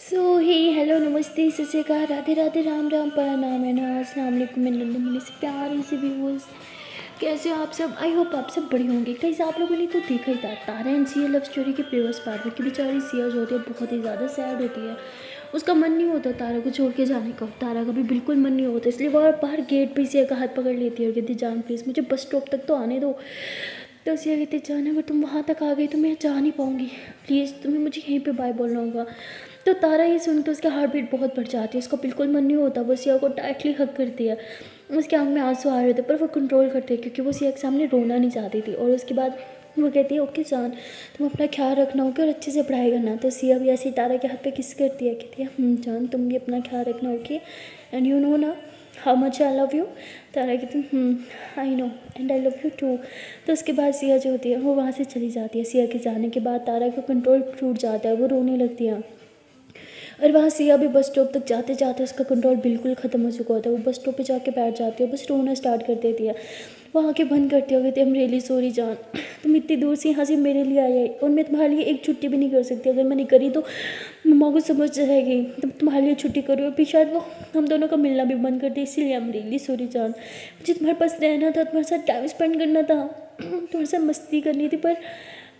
सो हे hello नमस्ते सत श्री अकाल राधे राधे राम राम प्रणाम है ना अस्सलाम वालेकुम मेरे नन्हे से प्यारे से व्यूअर्स। कैसे हो आप सब? आई होप आप सब बड़े होंगे। कई आप लोगों ने तो देखा ही था तारा एंड सिया लव स्टोरी के प्रीवियस पार्ट में कि बेचारी सिया जो होती है बहुत ही ज़्यादा सैड होती है। उसका मन नहीं होता तारा को छोड़ के जाने का, तारा का भी बिल्कुल मन नहीं होता, इसलिए वो बाहर गेट पर सिया का हाथ पकड़ लेती है और कहती जान प्लीज़ मुझे बस स्टॉप तक तो आने दो। तो सिया कहती जान अगर तुम वहाँ तक आ गई तो मैं जा नहीं पाऊँगी, प्लीज़ तुम्हें मुझे यहीं पे बाय बोलना होगा। तो तारा ये सुन के उसका हार्ट बीट बहुत बढ़ जाती है, उसका बिल्कुल मन नहीं होता, वो सिया को टाइटली हग करती है। उसके आँख में आंसू आ रहे थे पर वो कंट्रोल करते हैं क्योंकि वो सिया के सामने रोना नहीं चाहती थी। और उसके बाद वो कहती है ओके जान तुम अपना ख्याल रखना होगा और अच्छे से पढ़ाई करना। तो सिया भी ऐसे ही तारा के हाथ पे किस करती है, कहती है जान तुम भी अपना ख्याल रखना ओके एंड यू नो ना how much I love you. Tara कहती I know and I love you too. तो उसके बाद सिया जो होती है वो वहाँ से चली जाती है। सिया के जाने के बाद तारा का कंट्रोल टूट जाता है, वो रोने लगती है। और वहाँ सिया भी बस स्टॉप तक जाते जाते उसका कंट्रोल बिल्कुल ख़त्म हो चुका होता है। वो बस स्टॉप पे जाके बैठ जाती है, बस रोना स्टार्ट कर देती है। वो आँखें बंद करती हो कहती है आई एम रियली सॉरी जान, तुम इतनी दूर से यहाँ से मेरे लिए आई है और मैं तुम्हारे लिए एक छुट्टी भी नहीं कर सकती। अगर मैंने करी तो मम्मा को समझ जाएगी, तो तुम्हारे लिए छुट्टी करूँ और फिर शायद वो हम दोनों का मिलना भी बंद कर दे, इसीलिए आई एम रियली सॉरी जान। मुझे तुम्हारे पास रहना था, तुम्हारे साथ टाइम स्पेंड करना था, तुम्हारे साथ मस्ती करनी थी पर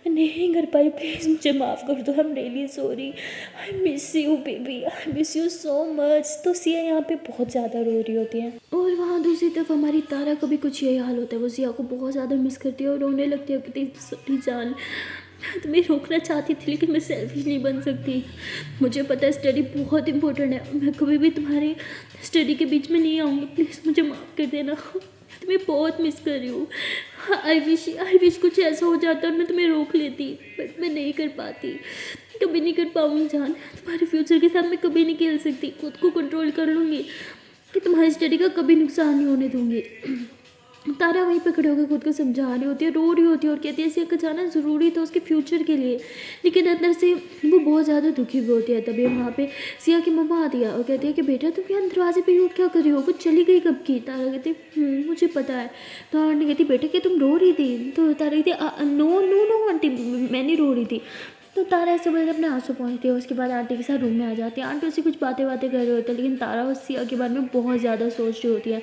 मैं नहीं कर पाई, प्लीज़ मुझे माफ़ कर दो, I am really sorry, I miss you baby, I miss you so much. तो सिया यहाँ पे बहुत ज़्यादा रो रही होती है और वहाँ दूसरी तरफ हमारी तारा का भी कुछ यही हाल होता है। वो सिया को बहुत ज़्यादा मिस करती है और रोने लगती है, कहती सॉरी जान मैं तुम्हें रोकना चाहती थी लेकिन मैं सेल्फिश नहीं बन सकती। मुझे पता है स्टडी बहुत इंपॉर्टेंट है, मैं कभी भी तुम्हारे स्टडी के बीच में नहीं आऊँगी, प्लीज़ मुझे माफ़ कर देना, तुम्हें बहुत मिस कर रही हूँ। आई विश कुछ ऐसा हो जाता और मैं तुम्हें रोक लेती बट मैं नहीं कर पाती, कभी नहीं कर पाऊँगी जान। तुम्हारे फ्यूचर के साथ मैं कभी नहीं खेल सकती, खुद को कंट्रोल कर लूँगी कि तुम्हारी स्टडी का कभी नुकसान नहीं होने दूँगी। तारा वहीं पे खड़े होकर खुद को समझा रही होती है, रो रही होती है और कहती है सिया का जाना ज़रूरी था उसके फ्यूचर के लिए, लेकिन अंदर से वो बहुत ज़्यादा दुखी भी होती है। तभी वहाँ पे सिया की मम्मा आती है और कहती है कि बेटा तुम यहाँ दरवाजे पे हो क्या कर रही हो, कुछ चली गई कब की। तारा कहती है मुझे पता है। तो आंटी कहती बेटा कि तुम रो रही थी। तो तारा कहती नो नो नो आंटी मैं नहीं रो रही थी। तो तारा ऐसे बोलकर अपने आंसू पहुँचती है। उसके बाद आंटी के साथ रूम में आ जाती है। आंटी उससे कुछ बातें कर रही होती है लेकिन तारा उस सिया के बारे में बहुत ज़्यादा सोच रही होती है।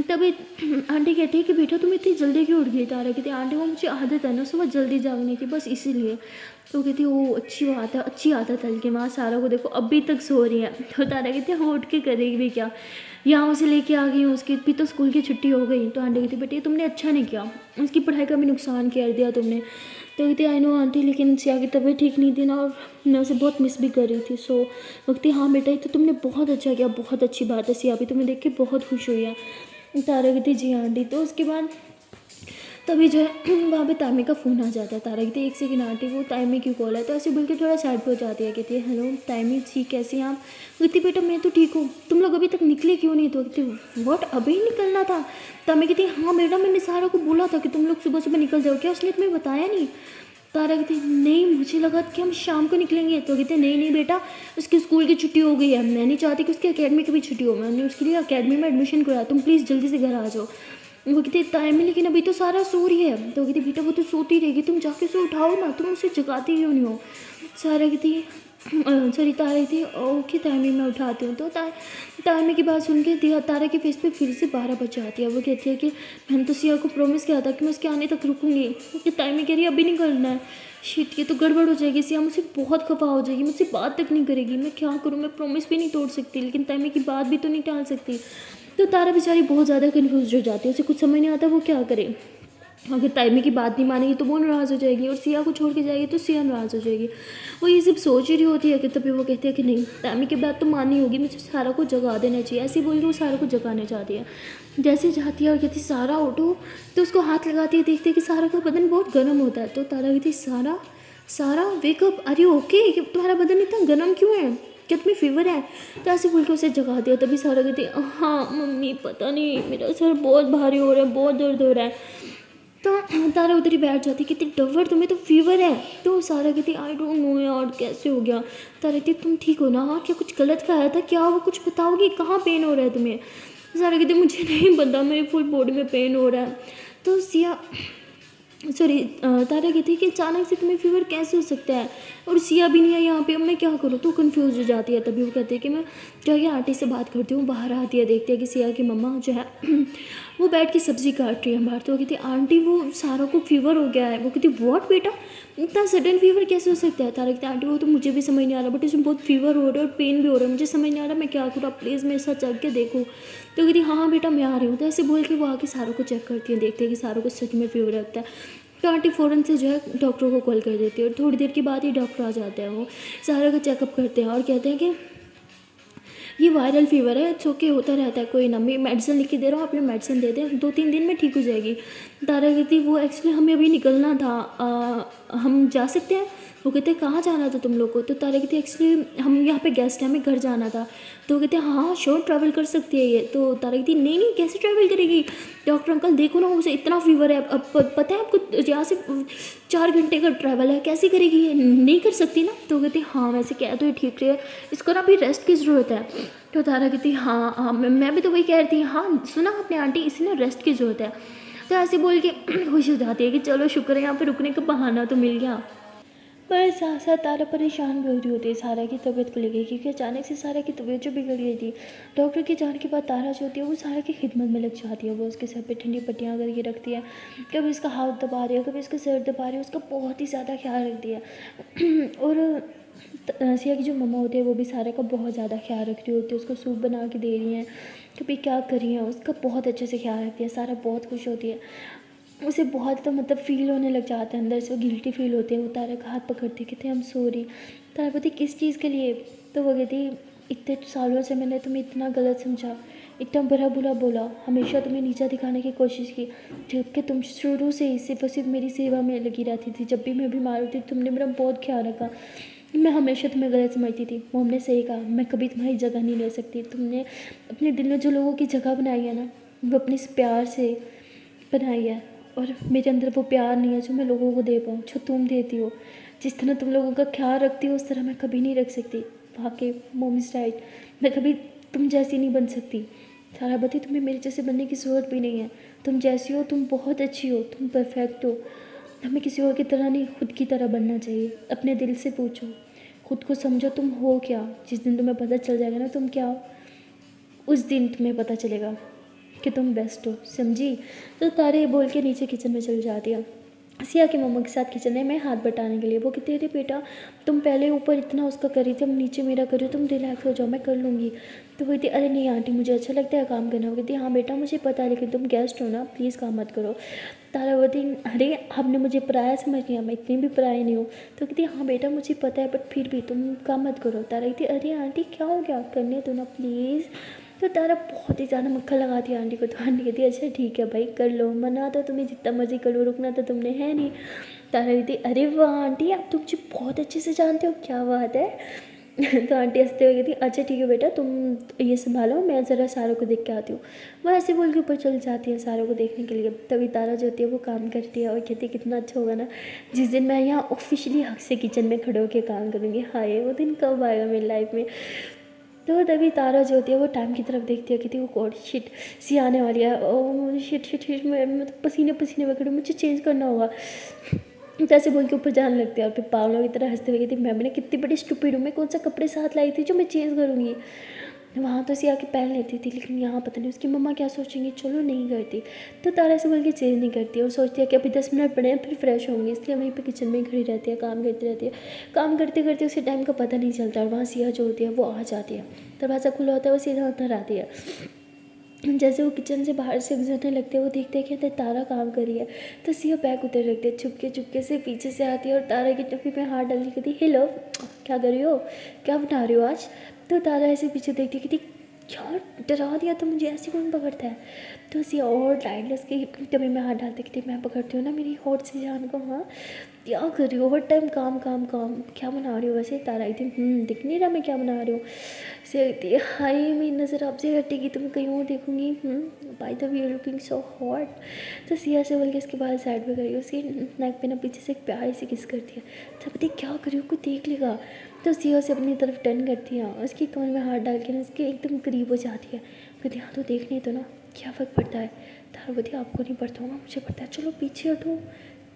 तभी आंटी कहती है कि बेटा तुम इतनी जल्दी क्यों उठ गई। तारा कहती है आंटी वो मुझे आदत है ना सुबह जल्दी जागने की, बस इसीलिए। तो कहती है वो अच्छी आदत है लेकिन वहाँ सारा को देखो अभी तक सो रही है। तो तारा कहती है हाँ उठ के करेगी भी क्या, यहाँ उसे लेके आ गई हूँ, उसकी भी तो स्कूल की छुट्टी हो गई। तो आंटी कहती बेटी तुमने अच्छा नहीं किया, उसकी पढ़ाई का भी नुकसान कर दिया तुमने। तो कहती आई नो आंटी लेकिन सिया की तबीयत ठीक नहीं थी ना और मैं उसे बहुत मिस भी कर रही थी। सो कहती हाँ बेटा ये तो तुमने बहुत अच्छा किया, बहुत अच्छी बात है, सिया भी तुम्हें देख के बहुत खुश हुई है। तारा कहती जी आंटी। तो उसके बाद तभी जो है वहाँ पे ताइमी का फ़ोन आ जाता है। तारा कहती एक सेकंड आंटी वो ताइमी की कॉल है। तो ऐसे बोल के थोड़ा साइड पे हो जाती है, कहती है हेलो ताइमी जी कैसी हैं आप। कहती बेटा मैं तो ठीक हूँ, तुम लोग अभी तक निकले क्यों नहीं। तो कहती व्हाट अभी निकलना था। ताइमी कहती हाँ बेटा मैंने सारा को बोला था कि तुम लोग सुबह सुबह निकल जाओ, क्या उसने तुम्हें बताया नहीं। तारा कहती नहीं मुझे लगा कि हम शाम को निकलेंगे। तो कहते नहीं बेटा उसकी स्कूल की छुट्टी हो गई है, मैं नहीं चाहती कि उसकी अकेडमी की भी छुट्टी हो, मैंने उसके लिए अकेडमी में एडमिशन कराया, तुम प्लीज़ जल्दी से घर आ जाओ। वो कहती टाइम है लेकिन अभी तो सारा सो रही है। तो कहती बेटा वो तो सोती रहेगी, तुम जाके उसे उठाओ ना, तुम उसे जगाती क्यों नहीं हो। सारा कहती सॉरी तारा कहती ओके टाइमी मैं उठाती हूँ। तो टाइमी की बात सुन के तारा के फेस पे फिर से 12 बज जाती है। वो कहती है कि मैंने तो सिया को प्रॉमिस किया था कि मैं उसके आने तक रुकूंगी, कि टाइमी कह रही है अभी नहीं करना है। शिट ये तो गड़बड़ हो जाएगी, सिया मुझसे बहुत खफा हो जाएगी, मुझसे बात तक नहीं करेगी, मैं क्या करूँ, मैं प्रॉमिस भी नहीं तोड़ सकती लेकिन टाइमी की बात भी तो नहीं टाल सकती। तो तारा बेचारी बहुत ज़्यादा कन्फ्यूज हो जाती है, उसे कुछ समझ नहीं आता वो क्या करे। अगर टाइमी की बात नहीं मानेगी तो वो नाराज़ हो जाएगी और सिया को छोड़ के जाएगी तो सिया नाराज़ हो जाएगी। वो ये सब सोच ही रही होती है कि तभी वो कहती है कि नहीं टाइमी की बात तो माननी होगी, मुझे सारा को जगा देना चाहिए। ऐसे ही बोल के वो सारा को जगाने चाहती है। जैसे जाती है और कहती सारा उठो, तो उसको हाथ लगाती है, देखती है कि सारा का बदन बहुत गर्म होता है। तो तारा कहती सारा वेकअप, अरे ओके तुम्हारा बदन इतना गर्म क्यों है, क्या तुम्हें फीवर है। तो ऐसे बोल के उसे जगा दिया। तभी सारा कहती हाँ मम्मी पता नहीं मेरा सर बहुत भारी हो रहा है, बहुत दर्द हो रहा है। तो तारा उधर ही बैठ जाती, कितनी डवर तुम्हें तो फीवर है। तो सारा कहती आई डोंट नो यार कैसे हो गया। तारा कहती तुम ठीक हो ना, हाँ क्या कुछ गलत खाया था क्या, वो कुछ बताओगी कहाँ पेन हो रहा है तुम्हें। सारा कहती मुझे नहीं पता, मेरी फुल बॉडी में पेन हो रहा है। तो तारा कहती है कि अचानक से तुम्हें फीवर कैसे हो सकता है, और सिया भी नहीं है यहाँ पे, अब मैं क्या करूँ। तो कंफ्यूज हो जाती है। तभी वो कहती है कि मैं जाके आंटी से बात करती हूँ। बाहर आती है, देखती है कि सिया की मम्मा जो है वो बैठ के सब्ज़ी काट रही है बाहर। तो वो कहती आंटी वो सारा को फीवर हो गया है। वो कहती व्हाट बेटा, इतना सडन फीवर कैसे हो सकता है। तारा कहती आंटी वो तो मुझे भी समझ नहीं आ रहा, बट इसमें बहुत फीवर हो रहा है और पेन भी हो रहा है, मुझे समझ नहीं आ रहा मैं क्या करूँ, आप प्लीज़ मेरे साथ चल के देखो। तो कहती हाँ बेटा मैं आ रही हूँ। तो ऐसे बोल के वो आके सारों को चेक करती है, देखते हैं कि सारों को सच में फीवर रहता है। तो आंटी फ़ौरन से जो है डॉक्टर को कॉल कर देती है और थोड़ी देर के बाद ही डॉक्टर आ जाते हैं। वो सारा का चेकअप करते हैं और कहते हैं कि ये वायरल फीवर है, इट्स ओके, होता रहता है, कोई ना, मैं मेडिसिन लिख के दे रहा हूँ, आप ये मेडिसिन दे दें, 2-3 दिन में ठीक हो जाएगी। तारा कहती वो एक्चुअली हमें अभी निकलना था, हम जा सकते हैं। वो कहते हैं कहाँ जाना था तुम लोग को। तो तारा कहती एक्चुअली हम यहाँ पे गेस्ट हैं, हमें घर जाना था। तो वो कहते हैं हाँ श्योर ट्रैवल कर सकती है ये। तो तारा कहती नहीं नहीं कैसे ट्रैवल करेगी, डॉक्टर अंकल देखो ना उसे इतना फीवर है, अब पता है आपको यहाँ से 4 घंटे का ट्रैवल है, कैसे करेगी ये, नहीं कर सकती ना। तो कहती हाँ वैसे क्या तो ये ठीक है, इसको ना अभी रेस्ट की ज़रूरत है। तो तारा कहती हाँ हाँ मैं भी तो वही कह रही थी, हाँ सुना आपने आंटी, इसे ना रेस्ट की ज़रूरत है। तो ऐसे बोल के खुश हो जाती है कि चलो शुक्र है यहाँ पे रुकने का बहाना तो मिल गया। पर साथ साथ तारा परेशान भी हो रही होती है सारा की तबीयत को लेकर, क्योंकि अचानक से सारा की तबीयत जो बिगड़ गई थी। डॉक्टर के जाने के बाद तारा जो होती है वो सारा की खिदमत में लग जाती है। वो उसके सर पे ठंडी पट्टियाँ करके रखती है, कभी इसका हाथ दबा रही है, कभी इसका सर दबा रही है, उसका बहुत ही ज़्यादा ख्याल रखती है। और सिया की जो मम्मा होती है वो भी सारा का बहुत ज़्यादा ख्याल रख रही होती है, उसको सूप बना के दे रही हैं, कभी क्या कर रही हैं, उसका बहुत अच्छे से ख्याल रखती है। सारा बहुत खुश होती है, उसे बहुत तो मतलब फ़ील होने लग जाता है, अंदर से वो गिल्टी फील होती है। वो तारा का हाथ पकड़ती कहते हम सॉरी। तारा बोलती किस चीज़ के लिए। तो वो कहती इतने सालों से मैंने तुम्हें इतना गलत समझा, इतना बुरा बुरा बोला, हमेशा तुम्हें नीचा दिखाने की कोशिश की, जबकि तुम शुरू से ही सिर्फ और सिर्फ मेरी सेवा में लगी रहती थी। जब भी मैं बीमार होती तुमने मेरा बहुत ख्याल रखा, मैं हमेशा तुम्हें गलत समझती थी। वो हमने सही कहा, मैं कभी तुम्हारी जगह नहीं ले सकती। तुमने अपने दिल में जो लोगों की जगह बनाई है ना, वो अपने इस प्यार से बनाई है, और मेरे अंदर वो प्यार नहीं है जो मैं लोगों को दे पाऊँ, जो तुम देती हो। जिस तरह तुम लोगों का ख्याल रखती हो उस तरह मैं कभी नहीं रख सकती। वाकई मॉम इज़ राइट, मैं कभी तुम जैसी नहीं बन सकती। सारा बती तुम्हें मेरे जैसे बनने की ज़रूरत भी नहीं है, तुम जैसी हो तुम बहुत अच्छी हो, तुम परफेक्ट हो। हमें किसी और की तरह नहीं, खुद की तरह बनना चाहिए। अपने दिल से पूछो, खुद को समझो तुम हो क्या। जिस दिन तुम्हें पता चल जाएगा ना तुम क्या हो, उस दिन तुम्हें पता चलेगा कि तुम बेस्ट हो, समझी। तो तारे बोल के नीचे किचन में चल जाती है सिया की मम्मा के साथ किचन में हाथ बटाने के लिए। वो कहते अरे बेटा तुम पहले ऊपर इतना उसका करी थी, अब नीचे मेरा करो, तुम रिलैक्स हो जाओ, मैं कर लूँगी। तो कहती अरे नहीं आंटी मुझे अच्छा लगता है काम करना। वो कहती हाँ बेटा मुझे पता है, लेकिन तुम गेस्ट हो ना, प्लीज़ काम मत करो। तारा बोलती अरे आपने मुझे पराया समझ लिया, मैं इतनी भी पराई नहीं हूँ। तो कहती हाँ बेटा मुझे पता है, बट फिर भी तुम काम मत करो। तारा कहती अरे आंटी क्या हो गया, करने दो ना प्लीज़। तो तारा बहुत ही ज़्यादा मक्खन लगाती है आंटी को। तो आंटी कहती है अच्छा ठीक है भाई कर लो, मना तो तुम्हें जितना मर्जी करो, रुकना तो तुमने है नहीं। तारा कहती अरे वाह आंटी आप तो मुझे बहुत अच्छे से जानते हो, क्या बात है। तो आंटी हंसते हुए कहती अच्छा ठीक है बेटा तुम ये संभालो, मैं ज़रा सारों को देख के आती हूँ। वो ऐसे बोल के ऊपर चल जाती है सारों को देखने के लिए। तभी तारा जो होती है वो काम करती है और कहती है कितना अच्छा होगा ना जिस दिन मैं यहाँ ऑफिशियली हक से किचन में खड़े होकर काम करूँगी। हाय वो दिन कब आएगा मेरी लाइफ में। तो तभी तारा जो होती है वो टाइम की तरफ देखती है, कहती वो गॉड शिट सी आने वाली है, ओ शिट शिट शिट मैं तो पसीने पसीने में खड़ी हूँ, मुझे चेंज करना होगा। जैसे बोल के ऊपर जाने लगते हैं और फिर पागलों की तरह हंसते हुए कहती मैं कितनी बड़ी स्टूपिड हूँ, मैं कौन सा कपड़े साथ लाई थी जो मैं चेंज करूँगी। वहाँ तो सिया के पहन लेती थी, लेकिन यहाँ पता नहीं उसकी मम्मा क्या सोचेंगी, चलो नहीं करती। तो तारा से बोल के चेंज नहीं करती और सोचती है कि अभी 10 मिनट पड़े हैं फिर फ्रेश होंगी, इसलिए वहीं पे किचन में ही खड़ी रहती है, काम करती रहती है। काम करते करते उसे टाइम का पता नहीं चलता और वहाँ सिया जो होती है वो आ जाती है, दरवाज़ा खुला होता है, वो सीधा अंदर आती है। जैसे वो किचन से बाहर से गुजरने लगते हैं वो देखते हैं कि तारा काम कर रही है। तो सिया बैग उतर रखती है, चुपके से पीछे से आती है और तारा की टोपी में हाथ डाल के कहती हेलो क्या कर रही हो, क्या बना रही हो आज। तो तारा ऐसे पीछे देखती कहती यार डरा दिया तो मुझे, ऐसे कौन पकड़ता है। तो सिया और लाइटलेस की टोपी में हाथ डालते कहती मैं पकड़ती हूँ ना मेरी होठ से जान को। हाँ क्या कर रही हो, हर टाइम काम काम काम, क्या बना रही हो वैसे। तारा आई थी दिख नहीं रहा मैं क्या बना रही हूँ। से हाय मेरी नज़र आपसे हटेगी तो मैं कहीं और देखूँगी, by the way you looking so hot. तो सिया से बोल के इसके बाद साइड में करी, उसकी नेक पे ना पीछे से एक प्यारी सी किस करती है। तो पता क्या करी कोई देख लेगा। तो सिया से अपनी तरफ टर्न करती है, उसकी कान में हाथ डाल के ना उसके एकदम करीब हो जाती है। कहती हाँ तो देखने तो ना क्या फ़र्क पड़ता है। तारा बोलती आपको नहीं पड़ता होगा मुझे पड़ता है, चलो पीछे हटो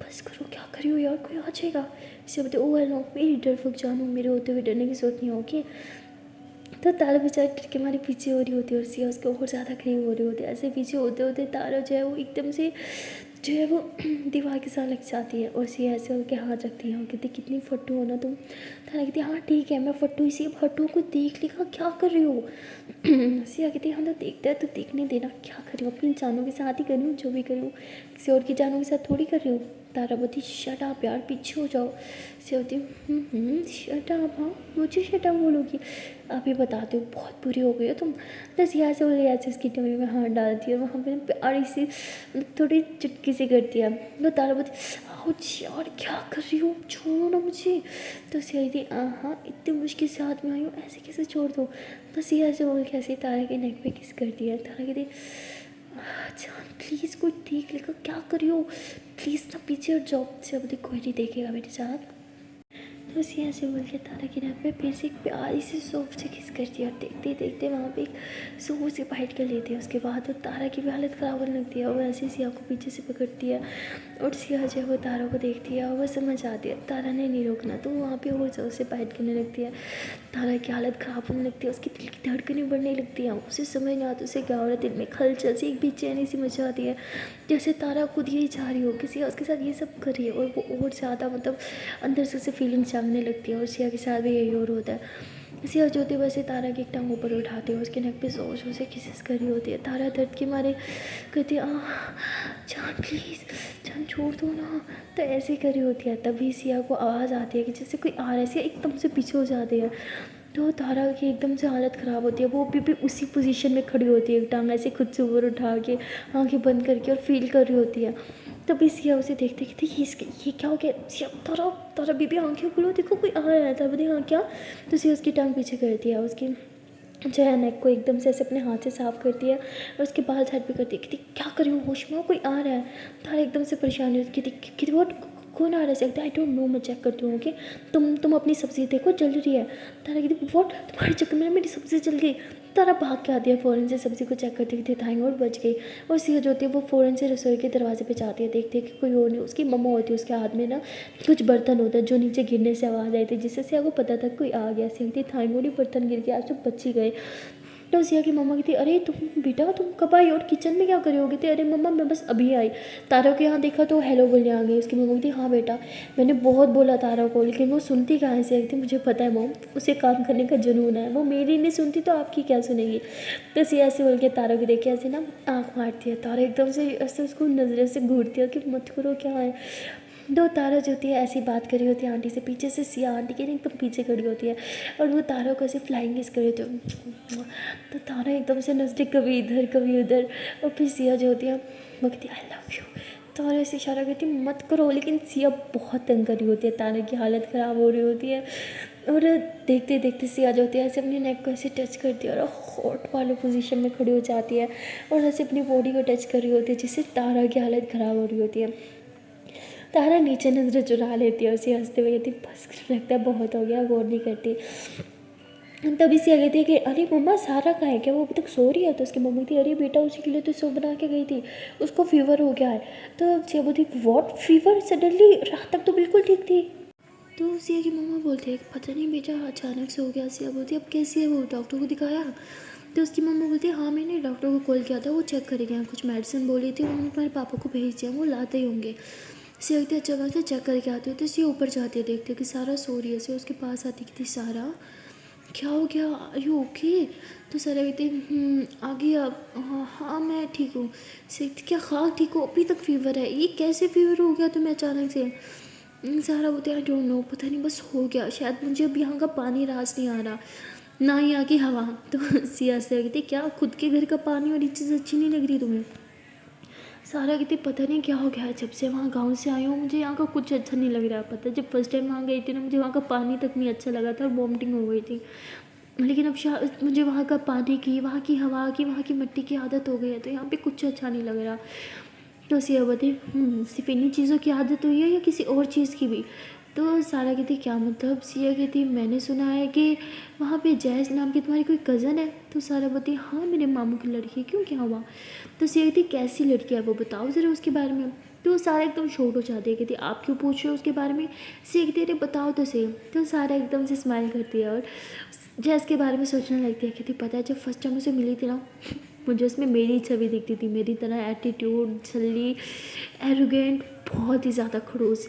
बस करो, क्या कर रही हो यार, कोई आ जाएगा। सिया बोलती ओ हेलो, मेरी डरपोक जानू, मेरे होते हुए डरने की जरूरत नहीं होगी। तो तारा बेचारी डर के हमारे पीछे हो रही होती है और सिया उसके और ज़्यादा करीब हो रही होती है। ऐसे पीछे होते होते तारा जो है वो एकदम से जो है वो दीवार के साथ लग जाती है और सिया ऐसे उनके हाथ रखती है और कहती कितनी फट्टू हो ना तुम। तारा कहती हाँ ठीक है मैं फट्टू, इसी फट्टू को देख लेगा, क्या कर रही हो। सिया कहती हम तो देखते हैं तो देखने देना, क्या कर रही हो, अपनी जानों के साथ ही कर रही हूँ, जो भी कर रही हूँ किसी और की जानों के साथ थोड़ी कर रही हूँ। तारा बोलती शट अप यार, पीछे हो जाओ। सिया बोलती शट अप, हाँ मुझे शट अप बोलोगी, अभी बताती हूँ, बहुत बुरी हो गई हो तुम। तो सिया से बोले ऐसे उसकी टमी में हाथ डालती है और वहाँ पर प्यारी सी थोड़ी चुटकी सी करती है। तो तारा बोलती आउच यार क्या कर रही हो, छोड़ो ना मुझे। तो सिया थी हाँ इतनी मुश्किल से हाथ में आई हूँ, ऐसे कैसे छोड़ दो। तो सिया से बोल के ऐसे तारा के नेक पे किस करती है। तारा कहती जान प्लीज़ कोई देख लेगा, क्या कर रही हो, प्लीज़ ना पीछे हट जाओ। सिया बोलती कोई नहीं देखेगा मेरी जान। तो सिया से बोल के तारा की नेक पे फिर से एक प्यारी सी सॉफ्ट से किस करती है और देखते देखते वहाँ पे एक जोर से बाइट कर लेती है। उसके बाद तो तारा की भी हालत ख़राब होने लगती है और ऐसे सिया को पीछे से पकड़ती है और सिया जो है वो तारा को देखती है और वो समझ आती है तारा ने नहीं रोकना, तो वहाँ पे और जोर से बाइट करने लगती है। तारा की हालत ख़राब होने लगती है, उसकी दिल की धड़कनें बढ़ने लगती हैं, उसे समझ नहीं आता उसे क्या हो रहा है, दिल में खलचल सी एक बेचैनी सी मच आती है, जैसे तारा खुद यही चाह रही हो कि सिया उसके साथ ये सब कर रही है और वो और ज़्यादा मतलब अंदर से उसे फीलिंग्स जागने लगती है और सिया के साथ भी यही और होता है। सिया जो होती है वैसे तारा की एक टांग ऊपर उठाती है, उसके नेक पे जोर जोर से किसेस कर रही होती है। तारा दर्द के मारे कहती है जान प्लीज़, जान छोड़ दो ना, तो ऐसे ही कर रही होती है। तभी सिया को आवाज़ आती है कि जैसे कोई आ रहा है, सिया एकदम से पीछे हो जाती है। तो तारा की एकदम से हालत ख़राब होती है, वो भी उसी पोजीशन में खड़ी होती है, टांग ऐसे खुद से ऊपर उठा के आँखें बंद करके और फील कर रही होती है। तभी सिया उसे देखते कहती ये क्या हो गया। सिया तारा तारा बीबी आँखें खोलो, देखो कोई आ रहा है। तारा बोलती हाँ क्या। तो सिया उसकी टांग पीछे करती है, उसकी जो है नेक को एकदम से ऐसे अपने हाथ से साफ करती है और उसके बाल साइड पे करती है। कहती क्या कर रही हूँ, होश में कोई आ रहा है। तारा एकदम से परेशान होती कहती वो कौन आ रहा है। आई डोंट नो, मैं चेक करती हूँ ओके, तुम अपनी सब्ज़ी देखो जल रही है। तारा कहती व्हाट, तुम्हारे चक्कर में मेरी सब्ज़ी जल गई। तारा भाग के आती है फ़ौरन से सब्ज़ी को चेक करती थी, थाई और बच गई। और सिया जो होती है वो फ़ौरन से रसोई के दरवाजे पे जाती है, देखती है कि कोई और नहीं। उसकी मम्मा होती है, उसके हाथ में ना कुछ बर्तन होता है जो नीचे गिरने से आवाज़ आई थी, जिससे सिया को पता था कोई आ गया। सिया कहती थाई मोड़ी बर्तन गिर गया, आज तो बच ही गए। तो सिया की मम्मा कहती अरे तुम बेटा तुम कब आई और किचन में क्या कर रही होगी। तो अरे मम्मा मैं बस अभी आई, तारा के यहाँ देखा तो हेलो बोलने आ गई। उसकी मम्मा कहती हाँ बेटा मैंने बहुत बोला तारा को, लेकिन वो सुनती कहाँ से। कहती मुझे पता है मॉम, उसे काम करने का जुनून है, वो मेरी नहीं सुनती तो आपकी क्या सुनेगी। तो सिया ऐसे बोल के तारा को देख के ऐसे ना आँख मारती है। तारा एकदम से ऐसे उसको नजरों से घूरती है कि मत करो क्या है। दो तारा जो होती है ऐसी बात कर रही होती है आंटी से, पीछे से सिया आंटी के एकदम पीछे खड़ी होती है और वो तारा को ऐसे फ्लाइंग किस कर रही होती है। तो तारा एकदम से नजरे कभी इधर कभी उधर, और फिर सिया जो होती है वो कहती है आई लव यू। तारा ऐसे इशारा करती है मत करो, लेकिन सिया बहुत तंग कर रही होती है, तारा की हालत ख़राब हो रही होती है। और देखते देखते सिया जो होती है ऐसे अपने नेक को ऐसे टच करती है और हॉट वाले पोजीशन में खड़ी हो जाती है और ऐसे अपनी बॉडी को टच कर रही होती है, जिससे तारा की हालत ख़राब हो रही होती है। तारा नीचे नजर चुरा लेती है, उसे हंसते हुए कहती बस लगता है बहुत हो गया, गौर नहीं करती। तभी से कहती है कि अरे मम्मा सारा कहाँ है, क्या वो अभी तक सो रही है। तो उसकी मम्मी थी अरे बेटा उसी के लिए तो सो बना के गई थी, उसको फीवर हो गया है। तो सिया बोलती व्हाट फीवर, सडनली रात तक तो बिल्कुल ठीक थी। तो सिया की मम्मा बोलती है पता नहीं बेटा अचानक से हो गया। सिया बोलती अब कैसी है वो, डॉक्टर को दिखाया। तो उसकी मम्मा बोलती है हाँ मैंने डॉक्टर को कॉल किया था, वो चेक करेंगे, कुछ मेडिसिन बोली थी, उन्होंने तुम्हारे पापा को भेज दिया, वो लाते ही होंगे। सिया कहती अच्छा मैं चेक करके आती हूँ। तो सिया ऊपर जाती है, देखते कि सारा सो रही है। सिया उसके पास आती कहती सारा क्या हो गया, आर यू ओके। तो सारा कहती आ गया, हाँ मैं ठीक हूँ। सिया कहती क्या हाँ ठीक हो, अभी तक फीवर है, ये कैसे फीवर हो गया तुम्हें अचानक से। सारा बोलते आई डोंट नो, पता नहीं बस हो गया, शायद मुझे अब यहाँ का पानी रास नहीं आ रहा, ना यहाँ की हवा। तो सिया से कहती क्या खुद के घर का पानी और ये चीज़ अच्छी नहीं लग रही तुम्हें। सारा कहती पता नहीं क्या हो गया है, जब से वहाँ गांव से आई हूँ मुझे यहाँ का कुछ अच्छा नहीं लग रहा। पता है जब फर्स्ट टाइम वहाँ गई थी ना, मुझे वहाँ का पानी तक नहीं अच्छा लगा था और वॉमिटिंग हो गई थी, लेकिन अब शायद मुझे वहाँ का पानी की, वहाँ की हवा की, वहाँ की मिट्टी की आदत हो गई है, तो यहाँ पे कुछ अच्छा नहीं लग रहा। तो सिया बोलती सिर्फ इन्हीं चीज़ों की आदत हुई है या किसी और चीज़ की भी। तो सारा कहती क्या मतलब। सिया कहती मैंने सुना है कि वहाँ पे जैस नाम की तुम्हारी कोई कज़न है। तो सारा बोलती हाँ मेरे मामू की लड़की, क्यों क्या हुआ। तो सिया कहती कैसी लड़की है वो बताओ ज़रा उसके बारे में। तो सारा एकदम शॉक हो जाती है, कहती आप क्यों पूछ रहे हो उसके बारे में, सीख दे रहे बताओ तो सही। तो सारा एकदम से स्माइल करती है और जैस के बारे में सोचने लगती है। कहती पता है जब फर्स्ट टाइम उसे मिली थी ना, मुझे उसमें मेरी छवि दिखती थी, मेरी तरह एटीट्यूड, छल्ली, एरोगेंट, बहुत ही ज़्यादा खड़ूस।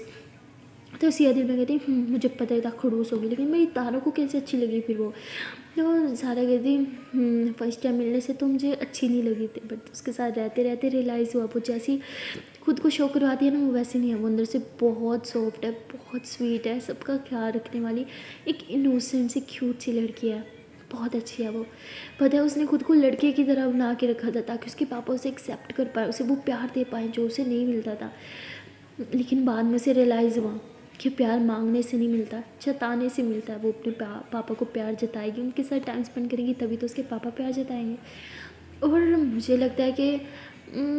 तो सिया दिल में कहती मुझे पता ही था खड़ूस होगी, लेकिन मेरी तारों को कैसे अच्छी लगी फिर वो। तो सारा कहती फर्स्ट टाइम मिलने से तो मुझे अच्छी नहीं लगी थी, बट उसके साथ रहते रहते रियलाइज़ हुआ वो जैसी खुद को शो करवाती है ना वो वैसे नहीं है। वो अंदर से बहुत सॉफ्ट है, बहुत स्वीट है, सबका ख्याल रखने वाली एक इनोसेंट सी क्यूट सी लड़की है, बहुत अच्छी है वो। पता है उसने खुद को लड़के की तरह बना के रखा था ताकि उसके पापा उसे एक्सेप्ट कर पाए, उसे वो प्यार दे पाए जो उसे नहीं मिलता था। लेकिन बाद में से रियलाइज़ हुआ कि प्यार मांगने से नहीं मिलता, जताने से मिलता है। वो अपने पापा को प्यार जताएगी, उनके साथ टाइम स्पेंड करेंगी, तभी तो उसके पापा प्यार जताएंगे। और मुझे लगता है कि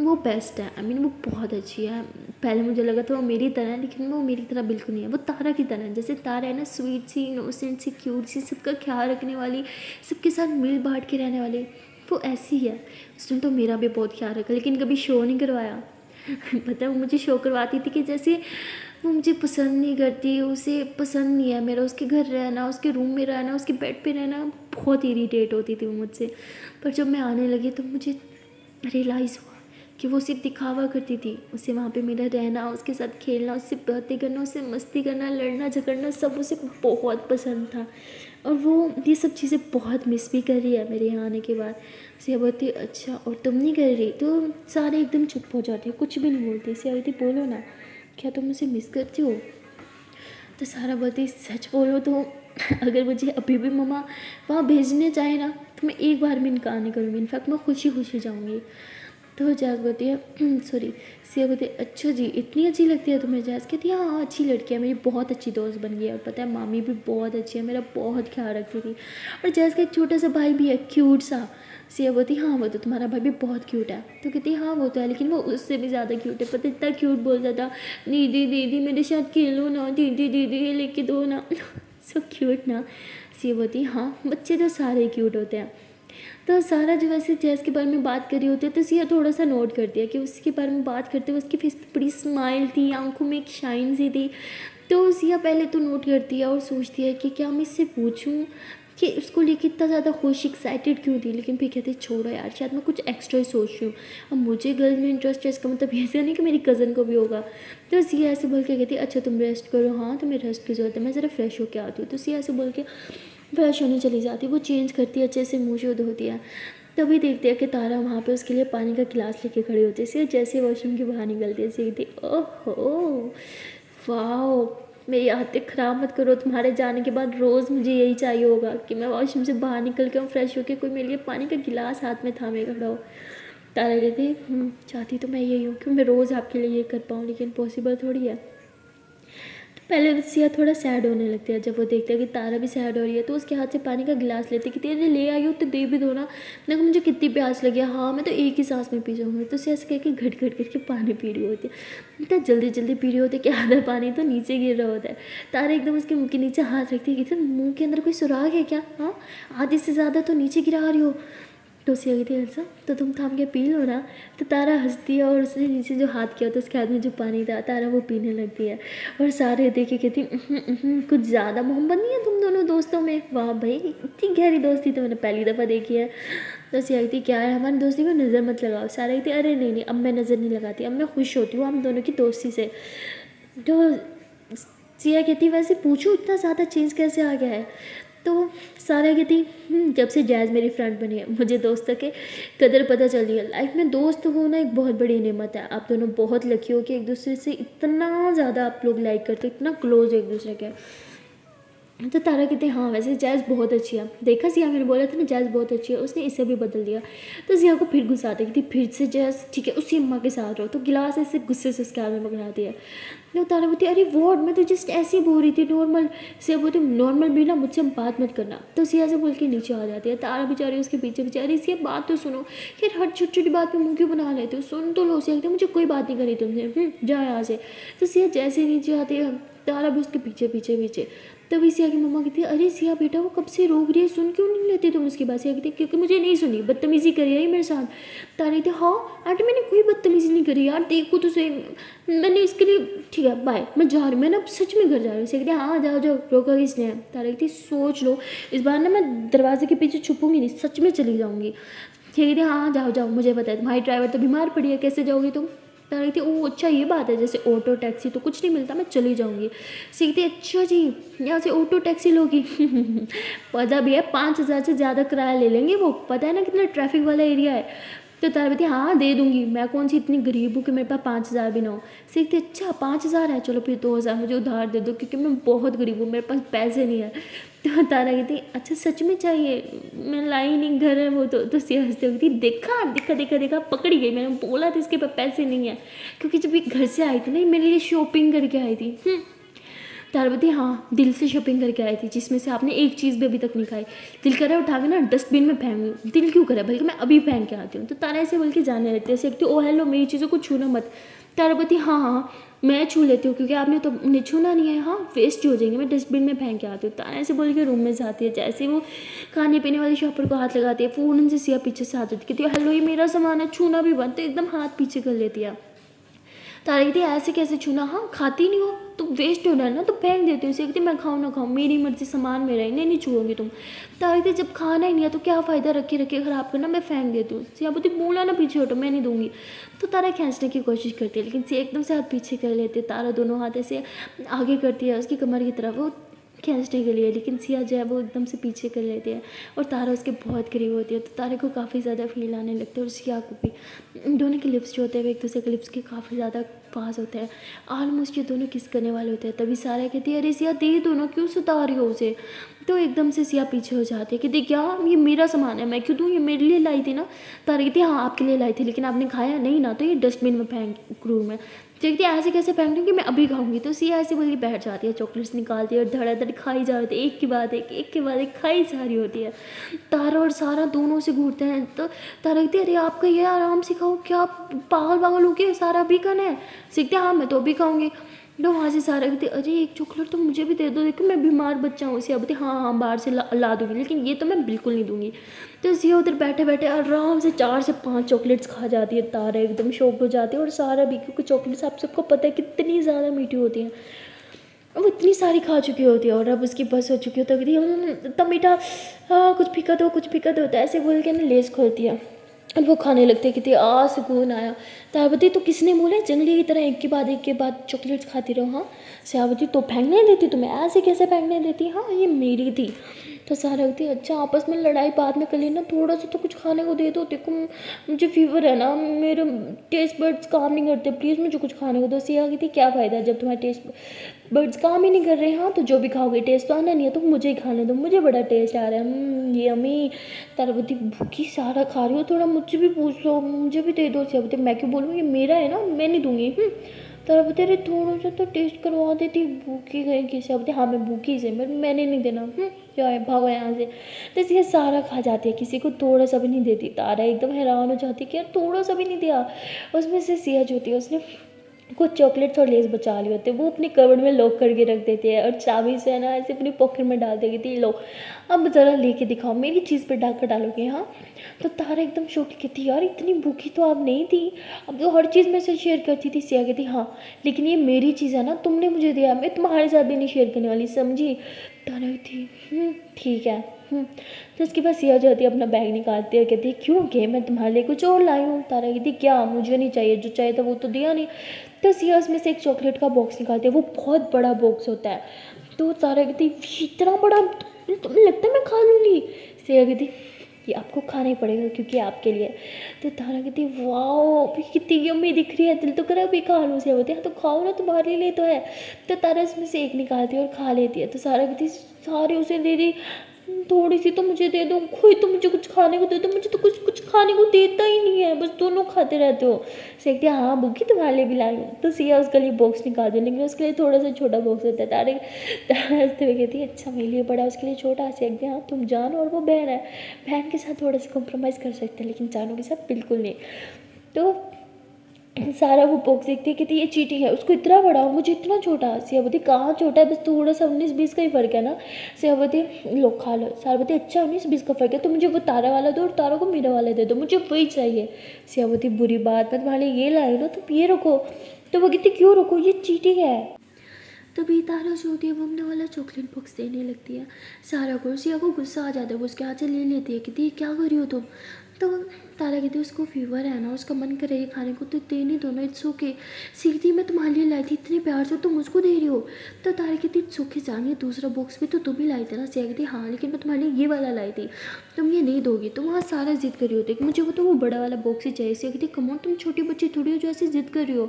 वो बेस्ट है। आई मीन वो बहुत अच्छी है। पहले मुझे लगा था वो मेरी तरह है, लेकिन वो मेरी तरह बिल्कुल नहीं है। वो तारा की तरह है, जैसे तारा है ना, स्वीट सी, इनोसेंट सी, क्यूट सी, सबका ख्याल रखने वाली, सबके साथ मिल बांट के रहने वाली, वो ऐसी है। उसने तो मेरा भी बहुत ख्याल रखा, लेकिन कभी शो नहीं करवाया। पता है वो मुझे शो करवाती थी कि जैसे वो मुझे पसंद नहीं करती, उसे पसंद नहीं है मेरा उसके घर रहना, उसके रूम में रहना, उसके बेड पे रहना। बहुत इरीटेट होती थी वो मुझसे। पर जब मैं आने लगी तो मुझे रियलाइज़ हुआ कि वो सिर्फ दिखावा करती थी। उसे वहाँ पे मेरा रहना, उसके साथ खेलना, उससे बातें करना, उससे मस्ती करना, लड़ना झगड़ना, सब उसे बहुत पसंद था। और वो ये सब चीज़ें बहुत मिस भी कर रही है मेरे यहाँ आने के बाद। सिया बोलती अच्छा और तुम नहीं कर रही, तो सारे एकदम चुप हो जाते हैं, कुछ भी नहीं बोलते। सिया बोलती बोलो ना, क्या तुम मुझे मिस करती हो? तो सारा बोलती सच बोलो तो अगर मुझे अभी भी मम्मा वहाँ भेजने चाहे ना तो मैं एक बार भी इनकार नहीं करूँगी, इनफैक्ट मैं खुशी खुशी जाऊँगी। तो जैस बोलती है सॉरी, सिया बोलती है अच्छा जी इतनी अच्छी लगती है तुम्हें जैस? कहती है हाँ अच्छी लड़की है, मेरी बहुत अच्छी दोस्त बन गई है। और पता है मामी भी बहुत अच्छी है, मेरा बहुत ख्याल रखती थी। और जैस का एक छोटा सा भाई भी है, क्यूट सा। सिया बोलती हाँ वो तो तुम्हारा भाई भी बहुत क्यूट है। तो कहती हाँ वो तो है, लेकिन वो उससे भी ज़्यादा क्यूट है। पता इतना क्यूट बोलता था, दीदी दीदी मेरे साथ खेलो ना, दीदी दीदी ये लेके दो ना। सो क्यूट ना। सिया बोलती हाँ बच्चे तो सारे क्यूट होते हैं। तो सारा जो वैसे जैस के बारे में बात कर रही होती है तो सिया थोड़ा सा नोट करती है कि उसके बारे में बात करते हुए उसके फेस पे बड़ी स्माइल थी, आंखों में एक शाइन सी थी। तो सिया पहले तो नोट करती है और सोचती है कि क्या मैं इससे पूछूं कि उसको लेके इतना ज़्यादा खुश एक्साइटेड क्यों थी। लेकिन फिर कहते छोड़ो यार, शायद मैं कुछ एक्स्ट्रा ही सोच रही हूँ। अब मुझे गर्ल्स में इंटरेस्ट है, इसका मतलब ऐसा नहीं कि मेरी कज़न को भी होगा। तो सिया ऐसे बोल के कहती अच्छा तुम रेस्ट करो, हाँ तुम्हें रेस्ट की ज़रूरत है, मैं ज़रा फ्रेश होकर आती हूँ। तो सिया ऐसे बोल के फ्रेश होने चली जाती है। वो चेंज करती है, अच्छे से मुँह शोध होती है। तभी देखते हैं कि तारा वहाँ पे उसके लिए पानी का गिलास लेके खड़ी होती है। सिया जैसे वॉशरूम के बाहर निकलती है सीखती ओहो वाह मेरी आदतें ख़राब मत करो, तुम्हारे जाने के बाद रोज़ मुझे यही चाहिए होगा कि मैं वॉशरूम से बाहर निकल के फ्रेश होकर कोई मेरे लिए पानी का गिलास हाथ में थामे खड़ा हो। तारा कहती चाहती तो मैं यही हूँ कि मैं रोज़ आपके लिए ये कर पाऊँ, लेकिन पॉसिबल थोड़ी है। पहले सिया थोड़ा सैड होने लगती है जब वो देखता है कि तारा भी सैड हो रही है। तो उसके हाथ से पानी का गिलास लेते कि तेरे ले आई हो तो दे भी दो ना, देखो मुझे कितनी प्यास लगी है, हाँ मैं तो एक ही सांस में पी जाऊँगी। तो सिया ऐसे कह के घट घट करके पानी पी रही होती है। इतना जल्दी जल्दी पी रही होती है कि आधा पानी तो नीचे गिर रहा होता है। तारा एकदम उसके मुँह के नीचे हाथ रखती है कि मुँह के अंदर कोई सुराग है क्या? हाँ आधे से ज़्यादा तो नीचे गिरा रही हो। तो सिया कहती है अच्छा तो तुम थाम के पी लो ना। तो तारा हंसती है और उसने नीचे जो हाथ किया था उसके हाथ में जो पानी था तारा वो पीने लगती है। और सारे देखे कहती कुछ ज़्यादा मोहब्बत नहीं है तुम दोनों दोस्तों में? वाह भाई इतनी गहरी दोस्ती तो मैंने पहली दफ़ा देखी है। तो सिया कहती क्या है हमारी दोस्ती को नज़र मत लगाओ। सारा कहती अरे नहीं नहीं अब मैं नज़र नहीं लगाती, अब मैं खुश होती हूँ हम दोनों की दोस्ती से। तो सिया कहती वैसे पूछो इतना ज़्यादा चेंज कैसे आ गया है? तो सारा कहती जब से जैज़ मेरी फ्रेंड बनी है मुझे दोस्तों के कदर पता चल रही है। लाइफ में दोस्त होना एक बहुत बड़ी नेमत है। आप दोनों बहुत लकी हो कि एक दूसरे से इतना ज़्यादा आप लोग लाइक करते हो, इतना क्लोज एक दूसरे के। तो तारा कहते हाँ वैसे जैज़ बहुत अच्छी है। देखा सिया मैंने बोला था ना जैज़ बहुत अच्छी है, उसने इसे भी बदल दिया। तो सिया को फिर गुस्सा आती थी फिर से जैज़ ठीक है उसी अम्मा के साथ रहो। तो गिलास ऐसे गुस्से से उसके हाथ में पकड़ाती है। तो तारा बोलती अरे वॉट मैं तो जस्ट ऐसे ही बोल रही थी नॉर्मल। सिया बोलती नॉर्मल भी ना मुझसे बात मत करना। तो सिया से बोल के नीचे आ जाती है। तारा बेचारी उसके पीछे बेचारी सिया बात तो सुनो यार, हर छोटी छोटी बात पे मुँह क्यों बना लेते हो, सुन तो लो। सिया कहते मुझे कोई बात नहीं करी तुमसे, जा यहाँ से। तो सिया जैसे नीचे आती है तारा भी उसके पीछे पीछे पीछे। तभी सिया की मम्मा कहती है अरे सिया बेटा वो कब से रोक रही है, सुन क्यों नहीं लेती तुम उसकी बात। सिया कहती है क्योंकि मुझे नहीं सुनी, बदतमीजी करी है मेरे साथ। तारा कहती है हाँ आंटी मैंने कोई बदतमीजी नहीं करी यार, देखो तो सही मैंने इसके लिए, ठीक है बाय मैं जा रही हूँ, मैं ना सच में घर जा रही हूँ। सिया कहती है हाँ जाओ जाओ, रोका किसने। तारा कहती है सोच लो इस बार ना मैं दरवाजे के पीछे छुपूंगी नहीं, सच में चली जाऊँगी। सिया कहती है हाँ जाओ जाओ, मुझे पता है तुम्हारी ड्राइवर तो बीमार पड़ी है, कैसे जाओगी तुम। तारा कहती है ओह अच्छा ये बात है, जैसे ऑटो टैक्सी तो कुछ नहीं मिलता, मैं चली जाऊँगी। सीखती अच्छा जी यहाँ से ऑटो टैक्सी लोगी पता भी है 5,000 से ज़्यादा किराया ले लेंगे वो, पता है ना कितना ट्रैफिक वाला एरिया है। तो तारा कहती हाँ दे दूँगी, मैं कौन सी इतनी गरीब हूँ कि मेरे पास 5,000 भी ना हो। सीखती अच्छा 5,000 है, चलो फिर 2,000 मुझे उधार दे दो क्योंकि मैं बहुत गरीब हूँ, मेरे पास पैसे नहीं है। तो तारा कहती अच्छा सच में चाहिए, मैं लाई नहीं घर है वो तो सिया हंसते हुए कहती देखा देखा देखा देखा पकड़ी गई, मैंने बोला था इसके पास पैसे नहीं है, क्योंकि जब ये घर से आई थी ना ये मेरे लिए शॉपिंग करके आई थी। तारावती हाँ दिल से शॉपिंग करके आई थी, जिसमें से आपने एक चीज़ भी अभी तक नहीं खाई, दिल कर रहा है उठा के ना डस्टबिन में फेंक दूँ, दिल क्यों करे बल्कि मैं अभी फेंक के आती हूँ। तो तारा ऐसे बोल के जाने लगती है, ऐसे कहती ओ हेलो मेरी चीज़ों को छूना मत। तारावती हाँ हाँ मैं छू लेती हूँ क्योंकि आपने तो उन्हें छूना नहीं है, हाँ वेस्ट हो जाएंगे, मैं डस्टबिन में फेंक के आती हूँ। तारा ऐसे बोल के रूम में जाती है, जैसे वो खाने पीने वाली शॉपर को हाथ लगाती है फ़ौरन से सिया पीछे से आ जाती है, कहती है हेलो ये मेरा सामान है छूना भी बंद, तो एकदम हाथ पीछे कर लेती है। तारा कहती ऐसे कैसे छूना, हाँ खाती नहीं हो तो वेस्ट हो रहा है ना तो फेंक देती हूँ। कहती मैं खाऊँ ना खाऊँ मेरी मर्जी, सामान मेरा ही, नहीं छूओगी तुम। तारा कहती जब खाना ही नहीं है तो क्या फ़ायदा रखे रखे ख़राब करना, मैं फेंक देती हूँ। सिया बोलती बोला ना पीछे हटो मैं नहीं दूँगी। तो तारा खींचने की कोशिश करती है लेकिन सिया एकदम से हाथ पीछे कर लेते, तारा दोनों हाथ ऐसे आगे करती है उसकी कमर की तरफ वो खींचने के लिए, लेकिन सिया जो है वो एकदम से पीछे कर लेती है और तारा उसके बहुत करीब होती है। तो तारे को काफ़ी ज़्यादा फील आने लगता है और सिया को भी। दोनों के लिप्स जो होते हैं वो एक दूसरे के लिप्स के काफ़ी ज़्यादा पास होते हैं, ऑलमोस्ट ये दोनों किस करने वाले होते हैं। तभी सारा कहती है अरे सिया दे दोनों क्यों सुता रही हो उसे। तो एकदम से सिया पीछे हो जाती है कि देख क्या ये मेरा सामान है मैं क्यों दूँ, ये मेरे लिए लाई थी ना। तारा कहती है हाँ आपके लिए लाई थी लेकिन आपने खाया नहीं ना, तो ये डस्टबिन में फेंक रूम में। देखती है ऐसे कैसे फेंक दूँ कि मैं अभी खाऊंगी। तो सिया ऐसे बोल के बैठ जाती है, चॉकलेट्स निकालती है और धड़ाधड़ खाई जा रही है, एक के बाद एक खाई जा रही होती है। तारा और सारा दोनों से घूरते हैं। तो तारा कहती है अरे आपका ये आराम से खाओ, क्या पागल हो गया, सारा अभी खाना है। सीखते हाँ मैं तो अभी खाऊंगी। तो वहाँ से सारा कहती अरे एक चॉकलेट तो मुझे भी दे दो, देखो मैं बीमार बच्चा हूँ। सिया बोलती हाँ हाँ बाहर से ला दूँगी लेकिन ये तो मैं बिल्कुल नहीं दूँगी। तो सिया उधर बैठे बैठे आराम से 4 से 5 चॉकलेट्स खा जाती है। तारा एकदम शॉक्ड हो जाती है और सारा भी, क्योंकि चॉकलेट्स आप सबको पता है कितनी ज़्यादा मीठी होती हैं, वो इतनी सारी खा चुकी होती है और अब उसकी बस हो चुकी होती है। कहती इतना मीठा, हाँ कुछ फीका दो कुछ फीका दो, तो ऐसे बोल के ना लेस खोलती है और वो खाने लगते हैं। कहती आ सुकून आया। तारावती तो किसने बोला जंगली की तरह एक के बाद चॉकलेट्स खाती रहो। हाँ श्यावती तो फेंकने देती तुम्हें, ऐसे कैसे फेंकने देती, हाँ ये मेरी थी। तो सारा कहती अच्छा आपस में लड़ाई बाद में कर लेना, थोड़ा सा तो कुछ खाने को दे दो, देखो मुझे फीवर है ना, मेरे टेस्ट बर्ड्स काम नहीं करते, प्लीज़ मुझे कुछ खाने को दो। सिया कहती क्या फ़ायदा जब तुम्हारे टेस्ट बर्ड्स काम ही नहीं कर रहे। हाँ तो जो भी खाओगे टेस्ट तो आना नहीं है, तो मुझे ही खाने दो, मुझे बड़ा टेस्ट आ रहा है ये अम्मी। तारावती भूखी सारा खा रही हो, थोड़ा मुझसे भी पूछ लो, मुझे भी दे दो। सियावती मैं क्यों बोलूँ ये मेरा है ना, मैं नहीं दूँगी। तारावती अरे थोड़ा सा तो टेस्ट करवा देती, भूखी गई कि सियावती हाँ मैं भूखी से मैंने नहीं देना, क्या है भागो यहाँ से। तो इसलिए सारा खा जाती है, किसी को थोड़ा सा भी नहीं देती। तारा एकदम हैरान हो जाती है कि यार थोड़ा सा भी नहीं दिया। उसमें से सिया जो होती है उसने कुछ चॉकलेट्स और लेस बचा लिए होते हैं, वो अपने कवर्ड में लॉक करके रख देते हैं और चाबी से है ना ऐसे अपनी पॉकेट में डाल देगी थी, लो अब ज़रा लेके दिखाओ मेरी चीज़ पर डाल कर डालोगे। हाँ तो तारा एकदम शौक कहती यार इतनी भूखी तो आप नहीं थी, अब तो हर चीज़ में से शेयर करती थी। सिया कहती हाँ लेकिन ये मेरी चीज़ है ना, तुमने मुझे दिया, मैं तुम्हारे साथ भी नहीं शेयर करने वाली, समझी। तारा थी ठीक है। तो उसके बाद सिया जाती है अपना बैग निकालती है, कहती है क्यों के मैं तुम्हारे लिए कुछ और लाई हूँ। तारा कहती क्या मुझे नहीं चाहिए, जो चाहिए था वो तो दिया नहीं। तो सिया उसमें से एक चॉकलेट का बॉक्स निकालती है, वो बहुत बड़ा बॉक्स होता है। तो तारा कहती इतना बड़ा तुम्हें लगता है मैं खा लूँगी। सिया कहती ये आपको खाना ही पड़ेगा क्योंकि आपके लिए। तो तारा कहती वाह कितनी यम्मी दिख रही है, दिल तो करा भी खा लूँ। सिया बोलती हाँ तो खाओ ना, तुम्हारे लिए तो है। तो तारा इसमें से एक निकालती है और खा लेती है। तो सारा कहती सारे उसे दे दी, थोड़ी सी तो मुझे दे दो, कोई तो मुझे कुछ खाने को दे दो, मुझे तो कुछ खाने को देता ही नहीं है, बस दोनों खाते रहते हो। सीखती है हाँ भूखी तुम्हारे लिए भी लाई हूँ। तो सिया उसके लिए बॉक्स निकाल दो, लेकिन उसके लिए थोड़ा सा छोटा बॉक्स होता है। तारा हंसते हुए कहती है अच्छा मेरे लिए बड़ा उसके लिए छोटा। सीखती हाँ तुम जान और वो बहन है, बहन के साथ थोड़ा सा कॉम्प्रोमाइज़ कर सकते हैं लेकिन जानों के साथ बिल्कुल नहीं। तो सारा वो बॉक्स देखती है, कहती ये चीटिंग है, उसको इतना बड़ा और मुझे इतना छोटा। सिया बोलती कहाँ छोटा है, बस थोड़ा सा 19-20 का ही फ़र्क है ना। सिया बोलती लो खा लो। सारा बोलती अच्छा 19-20 का फ़र्क है तो मुझे वो तारा वाला दो और तारा को मेरा वाला दे दो, मुझे वही चाहिए। सिया बोलती बुरी बात, मैं तुम्हारे लिए ये लाई ना, तुम ये रखो। तो वो कहती क्यों रखो, ये चीटिंग है। तभी तारा जो होती है वो अपने वाला चॉकलेट बॉक्स देने लगती है सारा को। सिया को गुस्सा आ जाता है, वो उसके हाथ से ले लेती है, कहती है क्या कर रही हो तुम। तो तारा कहती है उसको फीवर है ना, उसका मन कर रही है खाने को, तो देने दो ना, इट्स ओके। सीखती मैं तुम्हारे लिए लाई थी इतने प्यार से, तुम उसको दे रही हो। तो तारा कहती इट्स ओके जानिए, दूसरा बॉक्स भी तो तुम ही लाई थे ना। सिया कहती हाँ लेकिन मैं तुम्हारे लिए ये वाला लाई थी, तुम ये नहीं दोगी। तो वहाँ सारा जिद कर रही होती है कि मुझे वो बड़ा वाला बॉक्स ही चाहिए। सिया कहती कमोन तुम छोटी बच्ची थोड़ी हो जो ऐसे जिद कर रही हो।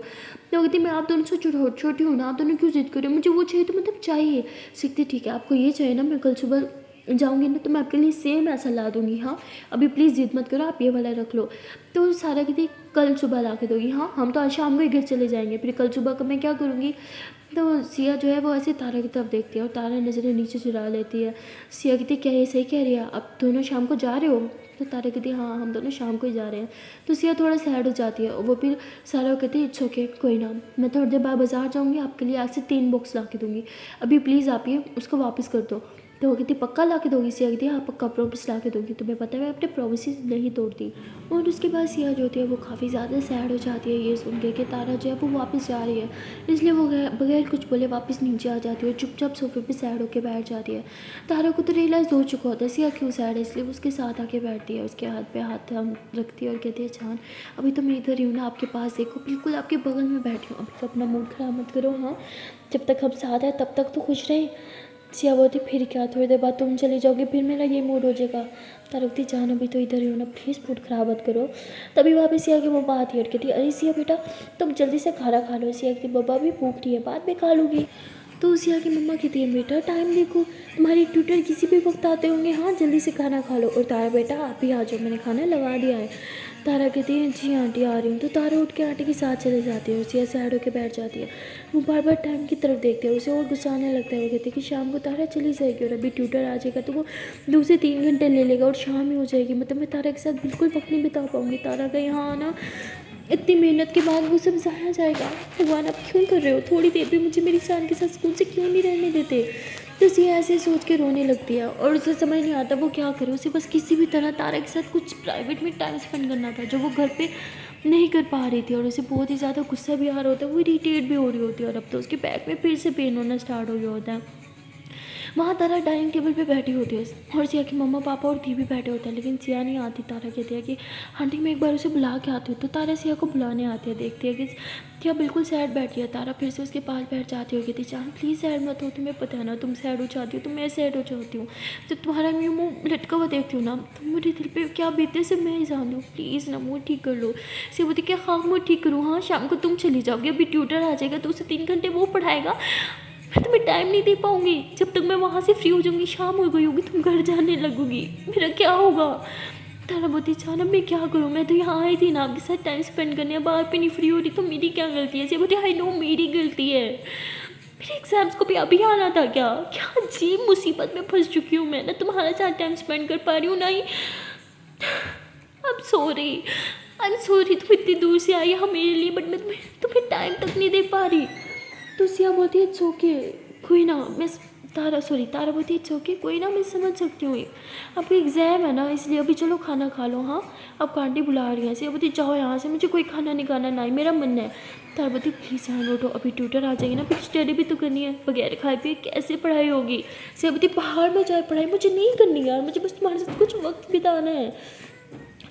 तो कहती मैं आप दोनों से छोटी हूँ ना, आप दोनों क्यों जिद कर रहे हो, मुझे वो चाहिए तो मतलब चाहिए। सीखती ठीक है आपको ये चाहिए ना, मैं कल सुबह जाऊँगी ना तो मैं आपके लिए सेम ऐसा ला दूँगी। हाँ अभी प्लीज़ जिद मत करो, आप ये वाला रख लो। तो सारा कहती कल सुबह ला के दोगी। हाँ हम तो आज शाम को ही घर चले जाएंगे, फिर कल सुबह का मैं क्या करूँगी। तो सिया जो है वो ऐसे तारा की तरफ देखती है और तारा नज़रें नीचे चुरा लेती है। सिया कहती क्या ये सही कह रही है, आप दोनों शाम को जा रहे हो। तो तारा कहती हाँ हम दोनों शाम को ही जा रहे हैं। तो सिया थोड़ा सैड हो जाती है और वो फिर सारा कहती है इट्स ओके कोई ना, मैं थोड़ी देर बाद बाज़ार जाऊँगी, आपके लिए आज से 3 बॉक्स ला के दूँगी, अभी प्लीज़ आप ये उसको वापस कर दो। तो वो कहती पक्का ला के दोगी। सिया कहती हाँ पक्का प्रॉमिस ला के दोगी, तुम्हें पता है मैं अपने प्रोमिस नहीं तोड़ती। और उसके बाद सिया जो होती है वो काफ़ी ज़्यादा सैड हो जाती है ये सुन के कि तारा जो है वो वापस जा रही है, इसलिए वो बगैर कुछ बोले वापस नीचे आ जाती है और चुपचाप सोफे पे सैड होकर बैठ जाती है। तारा को तो रियलाइज़ हो चुका होता है सिया क्यों सैड है, इसलिए वो उसके साथ आके बैठती है, उसके हाथ पे हाथ रखती है और कहती है जान अभी तो मैं इधर ही हूँ ना आपके पास, देखो बिल्कुल आपके बगल में बैठी हूँ, अभी तो अपना मूड ख़राब मत करो। हाँ जब तक हम साथ हैं तब तक तो खुश रहे। सिया बोलती फिर क्या, थोड़ी देर बाद तुम चली जाओगी फिर मेरा ये मूड हो जाएगा। तारकती जान अभी तो इधर ही हो ना, प्लीज़ मूड ख़राब मत करो। तभी वहाँ पे सिया की मम्मा आती है और कहती अरे सिया बेटा तुम जल्दी से खाना खा लो। सिया कहती बब्बा भी भूख रही है बाद में खा लूँगी। तो सिया की मम्मा कहती है बेटा टाइम देखो, तुम्हारी ट्यूटर किसी भी वक्त आते होंगे, हाँ जल्दी से खाना खा लो। और तारा बेटा आप ही आ जाओ, मैंने खाना लगा दिया है। तारा कहती है जी आंटी आ रही हूँ। तो तारा उठ के आंटी के साथ चले जाती है, सिया सैड होकर बैठ जाती है। वो बार बार टाइम की तरफ देखते हैं, उसे और गुस्सा आने लगता है। वो कहते हैं कि शाम को तारा चली जाएगी और अभी ट्यूटर आ जाएगा तो वो 2 से 3 घंटे ले लेगा और शाम ही हो जाएगी, मतलब मैं तारा के साथ बिल्कुल वक्त नहीं बिता पाऊँगी। तारा का यहाँ आना इतनी मेहनत के बाद वो सब ज़ाया जाएगा। भगवान आप क्यों कर रहे हो, थोड़ी देर भी मुझे मेरी जान के साथ स्कूल से क्यों नहीं रहने देते। तो सिया ऐसे सोच के रोने लगती है और उसे समझ नहीं आता वो क्या करे। उसे बस किसी भी तरह तारा के साथ कुछ प्राइवेट में टाइम स्पेंड करना था जो वो घर पे नहीं कर पा रही थी। और उसे बहुत ही ज़्यादा गुस्सा भी आ रहा होता है, वो इरिटेट भी हो रही होती है और अब तो उसके बैक में फिर से पेन होना स्टार्ट हो गया होता है। वहाँ तारा डाइनिंग टेबल पे बैठी होती है और सिया के मम्मा पापा और दीदी बैठे होते हैं, लेकिन सिया नहीं आती। तारा कहती है कि आंटी मैं एक बार उसे बुला के आती हूँ। तो तारा सिया को बुलाने आती है, देखती है कि सिया बिल्कुल सैड बैठी है। तारा फिर से उसके पास बैठ जाती हो, कहती जान प्लीज़ सैड मत हो, तुम्हें पता है ना तुम सैड हो जाती हो तो मैं सैड हो जाती हूँ। जब तुम्हारा मुँह लटका हुआ देखती हूँ ना तो मेरे दिल पर क्या बीते से मैं ही जान दूँ, प्लीज़ ना मूड ठीक कर लो। सिया बोलती क्या हाँ मूड ठीक करूँ, हाँ शाम को तुम चली जाओगी, अभी ट्यूटर आ जाएगा तो उसे 3 घंटे वो पढ़ाएगा, मैं तुम्हें टाइम नहीं दे पाऊँगी। जब तक मैं वहाँ से फ्री हो जाऊँगी शाम हो गई होगी, तुम घर जाने लगोगी, मेरा क्या होगा। तारा बोती जाना मैं क्या करूँ, मैं तो यहाँ आई थी ना आपके साथ टाइम स्पेंड करने, अब बाहर पे नहीं फ्री हो रही तो मेरी क्या गलती है। बोती आई नो मेरी गलती है, मेरे एग्ज़ाम्स को भी अभी आना था, क्या क्या अजीब मुसीबत में फंस चुकी हूँ मैं, ना तुम्हारे साथ टाइम स्पेंड कर पा रही हूँ ना ही। आई एम सॉरी तुम इतनी दूर से आई हो मेरे लिए, बट मैं तुम्हें टाइम तक नहीं दे पा रही। तो सिया बोलती है इट्स ओके कोई ना, मैं तारा बोलती है इट्स ओके कोई ना, मैं समझ सकती हूँ आपका एग्ज़ाम है ना इसलिए अभी चलो खाना खा लो। हाँ अब आंटी बुला रही है। सिया बोलती जाओ यहाँ से, मुझे कोई खाना नहीं खाना, ना ही मेरा मन है। तारा बोलती प्लीज़ यहाँ लौटो, अभी ट्यूटर आ जाएगी ना, फिर स्टडी भी तो करनी है, बगैर खाए पिए कैसे पढ़ाई होगी। सिया बोलती बाहर में जाए पढ़ाई मुझे नहीं करनी यार, मुझे बस तुम्हारे साथ कुछ वक्त बिताना है।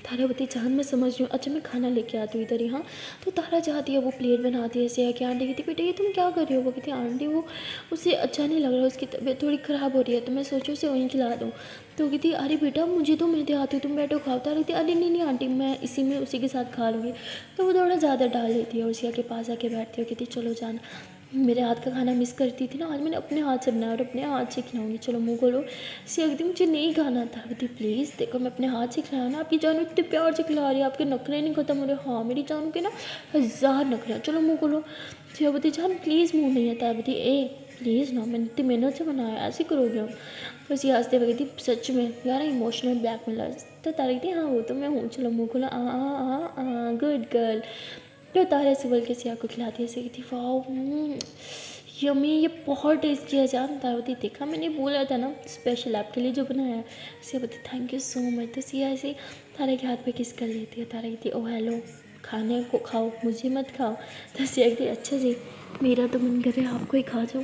तारा बोलती जान मैं समझ रही हूँ, अच्छा मैं खाना लेके आती हूँ इधर ही। हाँ तो तारा जाती है, वो प्लेट बनाती है। सिया की आंटी कहती बेटा ये तुम क्या कर रही हो। वो कहती आंटी वो उसे अच्छा नहीं लग रहा, उसकी तबीयत थोड़ी ख़राब हो रही है तो मैं सोचूँ उसे वहीं खिला दूँ। तो वो कहती अरे बेटा मुझे तो मैं दे आती हूँ, तुम बैठो खाओ। तारा कहती अरे नहीं आंटी मैं इसी में उसी के साथ खा लूँगी। तो वो थोड़ा ज़्यादा डाल लेती है और सिया के पास आके बैठती है, कहती चलो जान मेरे हाथ का खाना मिस करती थी ना, आज मैंने अपने हाथ से बनाया और अपने हाथ से खिलाऊंगी, चलो मुँह खोलो। सिया कहती मुझे नहीं खाना था। कहती प्लीज़ देखो मैं अपने हाथ से खिलाया ना, आपकी जानू इतने प्यार से खिला रही है, आपके नखरे नहीं खत्म हो रहे। हाँ मेरी जानू के ना 1000 नखरे, चलो मुँह खोलो। सिया बोलती जान प्लीज़ मुँह नहीं आता। बोलती ए प्लीज़ ना मैंने इतनी मेहनत से बनाया, ऐसे करोगे हम। फिर सिया हंसते हुए कहती सच में यार इमोशनल ब्लैकमेलर। तो तारा कहती हाँ वो तो मैं हूँ, चलो मुँह खोलो। Good girl. तो तारा से बोल के सिया को खिलाती है, ऐसे कहती वाह यम्मी, ये बहुत टेस्टी है जान। तारावती देखा मैंने बोला था ना स्पेशल आपके लिए जो बनाया है। सिया बोलती थैंक यू सो मच। तो सिया ऐसे तारा के हाथ पे किस कर लेती है। तारा कहती ओ हेलो, खाने को खाओ मुझे मत खाओ। तो सिया कहती अच्छा जी, मेरा तो मन कर रहा है आपको ही खा जाओ।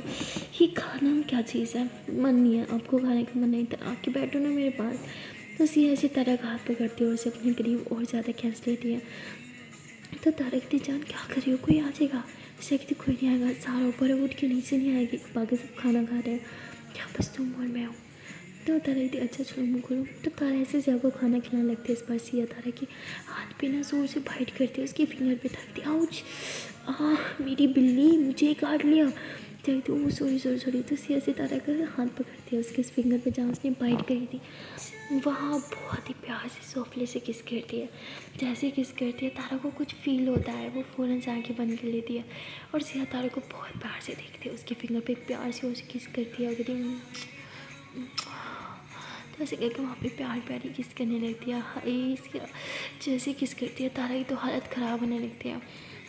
ये खाना में क्या चीज़ है, मन नहीं है आपको खाने का, मन नहीं तो आके बैठो ना मेरे पास। तो सिया ऐसे तारा का हाथ पकड़ती है और उसे अपने करीब और ज़्यादा खींच लेती है। तो तारा कहती जान क्या कर रही हो, कोई आ जाएगा। सिया कहती कोई नहीं आएगा, सारा ऊपर है, उठ के नीचे नहीं आएगी, बाकी सब खाना खा रहे हैं, क्या बस तुम और मैं हूँ। तो तारा कहती अच्छा चलो मुँह खोलो। तो तारा ऐसे सिया को खाना खिलाने लगती है। इस बार सिया तारा की हाथ पे ना जोर से बाइट करती है, उसकी फिंगर पे थकती आउच, मेरी बिल्ली मुझे काट लिया। कहती ओ सॉरी सॉरी सॉरी। तो सिया से तारा का हाथ पकड़ती है, उसके इस फिंगर पे जहाँ उसने बाइट करी थी वहाँ बहुत ही प्यार से सॉफ्टली से किस करती है। जैसे किस करती है तारा को कुछ फील होता है, वो फ़ौरन से आँखें बंद कर लेती है और सिया तारा को बहुत प्यार से देखती है, उसके फिंगर पे प्यार से उसे किस करती है और कहती तो ऐसे करके वहाँ पे प्यार प्यारी किस करने लगती है। हाय इसके जैसे किस करती है तारा की तो हालत ख़राब होने लगती है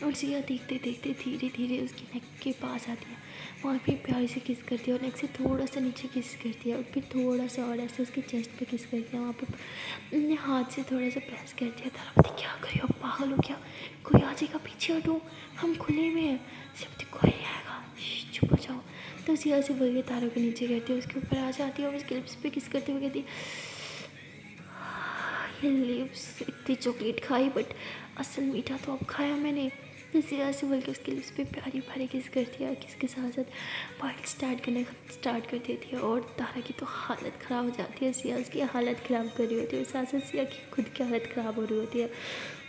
और सिया देखते देखते धीरे धीरे उसकी नेक के पास आती है, वहाँ पे प्यार से किस करती है और नेक से थोड़ा सा नीचे किस करती है और फिर थोड़ा सा और ऐसे उसके चेस्ट पे किस करती है, वहाँ पे अपने हाथ से थोड़ा सा प्रेस करती है। तारा पता क्या करिए, अब पागल हो क्या, कोई आ जाएगा पीछे हटो, हम खुले में हैं। सब कोई नहीं आएगा, चुप हो जाओ। तो सिया से बोल के तारा को नीचे करती है, उसके ऊपर आ जाती है और उसके लिप्स पे किस करते हुए कहती ये लिप्स इतनी चॉकलेट खाई बट असल मीठा तो अब खाया मैंने। तो सिया से बोल के उसके लिप्स पे प्यारी प्यारी किस करती है और किसके साथ साथ बाइट स्टार्ट कर देती है और तारा की तो हालत ख़राब हो जाती है। सिया उसकी हालत ख़राब कर रही होती है और साथ साथ सिया की खुद की हालत ख़राब हो रही होती है।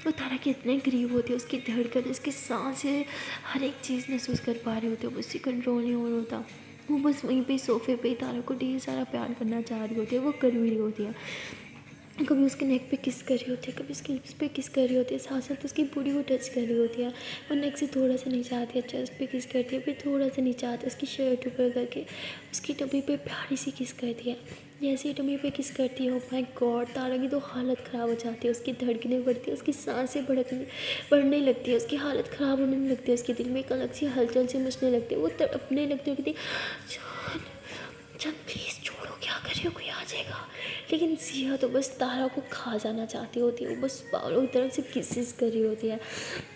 तो तारा की इतने करीब होती है, उसकी धड़कन उसकी सांसें हर एक चीज़ महसूस कर पा रही होती है, उससे कंट्रोल नहीं हो रहा होता। वो बस वहीं पे सोफे पे तारा को ढेर सारा प्यार करना चाह रही होती है, वो कर भी रही होती है। कभी उसके नेक पे किस कर रही होती है, कभी उसकी लिप्स पे किस कर रही होती है, साथ साथ उसकी बॉडी को टच कर रही होती है और नेक से थोड़ा सा नीचे आती है, चेस्ट पे किस करती है, फिर थोड़ा सा नीचे आती है, उसकी शर्ट ऊपर करके उसकी टमी पे प्यारी सी किस करती है। जैसे ही टमी पे किस करती है, ओ माय गॉड, तारा की तो हालत ख़राब हो जाती है, उसकी धड़कनें बढ़ती है, उसकी सांसें बढ़ने लगती है, उसकी हालत ख़राब होने लगती है, उसके दिल में एक अलग सी हलचल सी मचने लगती है, वो तड़पने लगती है, कहती जान प्लीज़ छोड़ो, क्या कर रही हो, कोई आ जाएगा। लेकिन सिया तो बस तारा को खा जाना चाहती होती है, वो बस बालों की तरफ से किसेस कर रही होती है।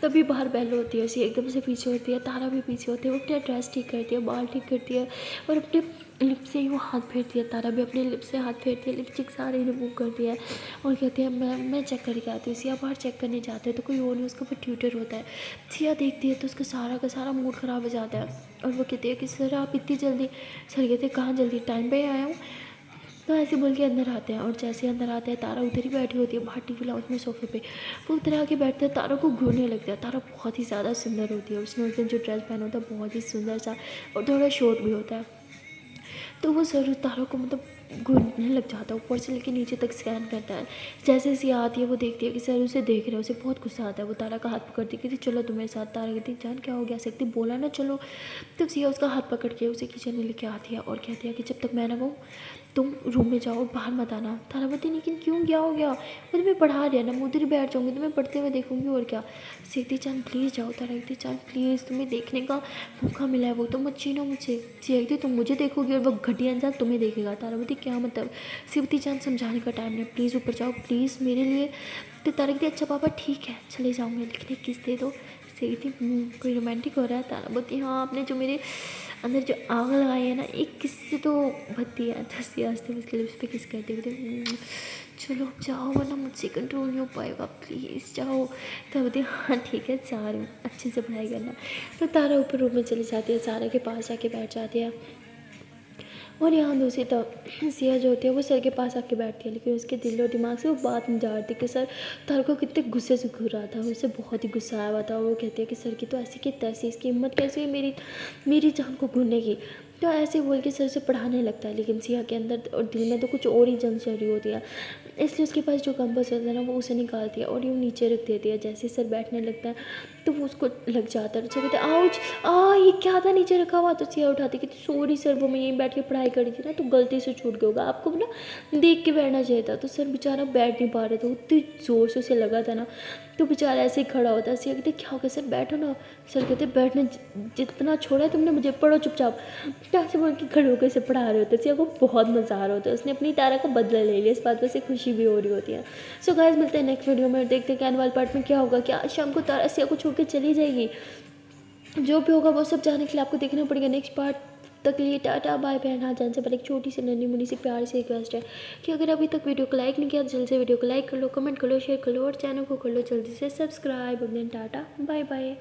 तभी बाहर बेल होती है, सिया एकदम से पीछे होती है, तारा भी पीछे होती है, वो अपना ड्रेस ठीक करती है, बाल ठीक करती है और अपने लिप से ही वो हाथ फेरती है। तारा भी अपने लिप से हाथ फेरती है, लिपस्टिक सारे रिमूव करती है और कहती है मैं चेक करके आती हूँ। सिया बाहर चेक करने जाते हैं तो कोई और नहीं, उसका फिर ट्यूटर होता है। सिया देखती है तो उसका सारा का सारा मूड ख़राब हो जाता है और वो कहती है कि सर आप इतनी जल्दी। सर कहते हैं कहाँ जल्दी, टाइम पे आया हूँ। तो ऐसे बोल के अंदर आते हैं और जैसे अंदर आते हैं तारा उधर ही बैठी होती है बाहर टीवी लाउंज में सोफे पे। वो उधर आके बैठते हैं, तारा को घूरने लगता है। तारा बहुत ही ज़्यादा सुंदर होती है, उसने उस दिन जो ड्रेस पहना होता है बहुत ही सुंदर सा और थोड़ा शॉर्ट भी होता है। तो वो ज़रूर तारा को मतलब घूरने लग जाता है, ऊपर से लेके नीचे तक स्कैन करता है। जैसे सिया आती है वो देखती है कि सर उसे देख रहे हो, उसे बहुत गुस्सा आता है। वो तारा का हाथ पकड़ती कहती चलो तुम्हारे साथ। तारा कहती जान क्या हो गया, सकती बोला ना चलो। तब सिया उसका हाथ पकड़ के उसे किचन में लेके आती है और कहती है कि जब तक मैं ना कहूँ तुम रूम में जाओ, बाहर मत आना। तारा बोलती लेकिन क्यों, क्या हो गया, वो तुम्हें पढ़ा रहा है ना, मैं उधर ही बैठ जाऊँगी, तुम्हें पढ़ते हुए देखूँगी और क्या। सीखती चांद प्लीज़ जाओ। तारा कहती चांद प्लीज़, तुम्हें देखने का मौका मिला है, वो तो मत छीनो मुझसे। सीखती तुम मुझे देखोगी और वो घटिया इंसान तुम्हें देखेगा। तारा बोलती क्या मतलब। सीखती चांद समझाने का टाइम नहीं, प्लीज़ ऊपर जाओ प्लीज़ मेरे लिए। तो तारा कहती अच्छा पापा ठीक है चले जाऊँगे, लेकिन एक किस दे दो। सीखती कोई रोमांटिक हो रहा है। तारा बोलती हाँ आपने जो मेरे अंदर जो आग लगाई है ना, एक किस से तो भद्दी है। हंसते हंसते उसके लिप्स पे किस करते हुए चलो जाओ वरना मुझसे कंट्रोल नहीं हो पाएगा, प्लीज़ जाओ। तब बोलती हाँ ठीक है जा रही हूँ, अच्छे से पढ़ाई करना। तो तारा ऊपर रूम में चली जाती है, सारा के पास जाके बैठ जाती है और यहाँ दूसरी तरफ सिया जो होती है वो सर के पास आके बैठती है, लेकिन उसके दिल और दिमाग से वो बात नहीं जा रही कि सर तारा को कितने गुस्से से घूर रहा था, उसे बहुत ही गुस्सा आया हुआ था। वो कहते हैं कि सर की तो ऐसी की तैसी, इसकी हिम्मत कैसे हुई मेरी जान को घूरने की। तो ऐसे बोल के सर से पढ़ाने लगता है, लेकिन सिया के अंदर और दिल में तो कुछ और ही जंग चल रही होती है। इसलिए उसके पास जो कंपास होता है ना, वो उसे निकालती है और यूँ नीचे रख देती है। जैसे सर बैठने लगता है तो वो उसको लग जाता है। उसे कहते हैं आउच, ये क्या था नीचे रखा हुआ। तो सिया उठाती कहती सॉरी सर, वो मैं यहीं बैठ के पढ़ाई करी थी ना, तो गलती से छूट गया होगा, आपको ना देख के बैठना चाहिए था। तो सर बेचारा बैठ नहीं पा रहे थे, उतनी ज़ोर से उसे लगा था ना। तो बेचारा ऐसे ही खड़ा होता है। सिया कहते क्या हो गया सर, बैठो ना। सर कहते बैठने जितना छोड़ा है तुमने मुझे, पढ़ो चुपचाप। कैसे बोल के खड़े होकर इसे पढ़ा रहे होते। सिया को बहुत मज़ा आ रहा होता है, उसने अपनी तारा का बदला ले लिया। इस बात पर से खुशी भी हो रही होती है। सो गाइस, मिलते हैं नेक्स्ट वीडियो में, देखते हैं कि आने वाले पार्ट में क्या होगा। क्या शाम को तारा सिया को छोड़ के चली जाएगी? जो भी होगा वो सब जानने के लिए आपको देखना पड़ेगा नेक्स्ट पार्ट। तक लिए टाटा बाय बाय। हाँ, जान से पहले एक छोटी सी नन्ही मुन्नी सी प्यारी सी रिक्वेस्ट है कि अगर अभी तक वीडियो को लाइक नहीं किया, जल्दी से वीडियो को लाइक कर लो, कमेंट कर लो, शेयर कर लो और चैनल को कर लो जल्दी से सब्सक्राइब। Tata bye bye.